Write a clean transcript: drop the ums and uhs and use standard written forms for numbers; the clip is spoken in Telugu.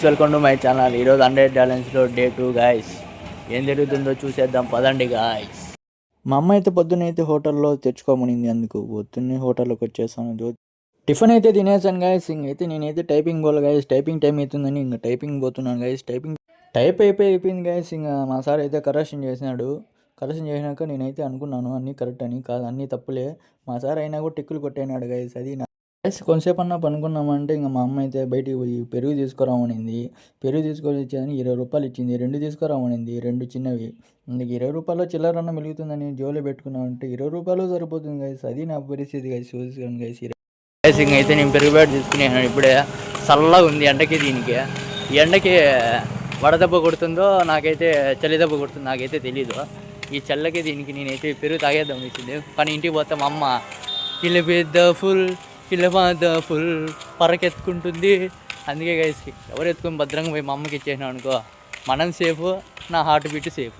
Welcome to my channel. ఈరోజు 100 ఛాలెంజ్లో డే 2 గాయస్. ఏం జరుగుతుందో చూసేద్దాం పదండి గాయస్. మా అమ్మ అయితే పొద్దున్నైతే హోటల్లో తెచ్చుకోమనింది, అందుకు పొద్దున్నే హోటల్లోకి వచ్చేసాను. టిఫిన్ అయితే తినేసాను గాయస్. ఇంకైతే నేనైతే టైపింగ్ పోలే గాయస్. టైపింగ్ టైం అవుతుందని ఇంకా టైపింగ్ పోతున్నాను గాయస్. టైప్ అయిపోయింది గాయస్. ఇంకా మా సార్ అయితే కరెక్షన్ చేసినాడు. కరెక్షన్ చేసినాక నేనైతే అనుకున్నాను అన్నీ కరెక్ట్ అని. కాదు, అన్నీ తప్పులే. మా సార్ అయినా కూడా టిక్కులు కొట్టేనాడు గాయస్. అది గైస్ కొంతసేపు అన్నా పనుకున్నామంటే ఇంకా మా అమ్మ అయితే బయటికి పోయి పెరుగు తీసుకురామనింది. పెరుగు తీసుకొని వచ్చేదని 20 రూపాయలు ఇచ్చింది. 2 తీసుకురామనింది, 2 చిన్నవి. అందుకు 20 రూపాయలు చిల్లరన్న మిగులుతుందని జోలో పెట్టుకున్నామంటే 20 రూపాయలు సరిపోతుంది గైస్. అది నా పరిస్థితి గైస్. చూసుకోండి గైస్. గైస్ అయితే నేను పెరుగు బ్యాట్ తీసుకున్నాను. ఇప్పుడే చల్లగా ఉంది ఎండకి. దీనికి ఈ ఎండకి వడదెబ్బ కొడుతుందో నాకైతే చలి దెబ్బ కొడుతుందో నాకైతే తెలీదు. ఈ చల్లకి దీనికి నేనైతే పెరుగు తాగేద్దాం వచ్చింది. కానీ ఇంటికి పోతే మా అమ్మ కిలో పెద్ద ఫుల్ పరకెత్తుకుంటుంది. అందుకే గైస్ ఎవరు ఎత్తుకొని భద్రంగా పోయి మా అమ్మకి ఇచ్చేసినాం అనుకో, మనం సేఫ్, నా హార్ట్ బీట్ సేఫ్.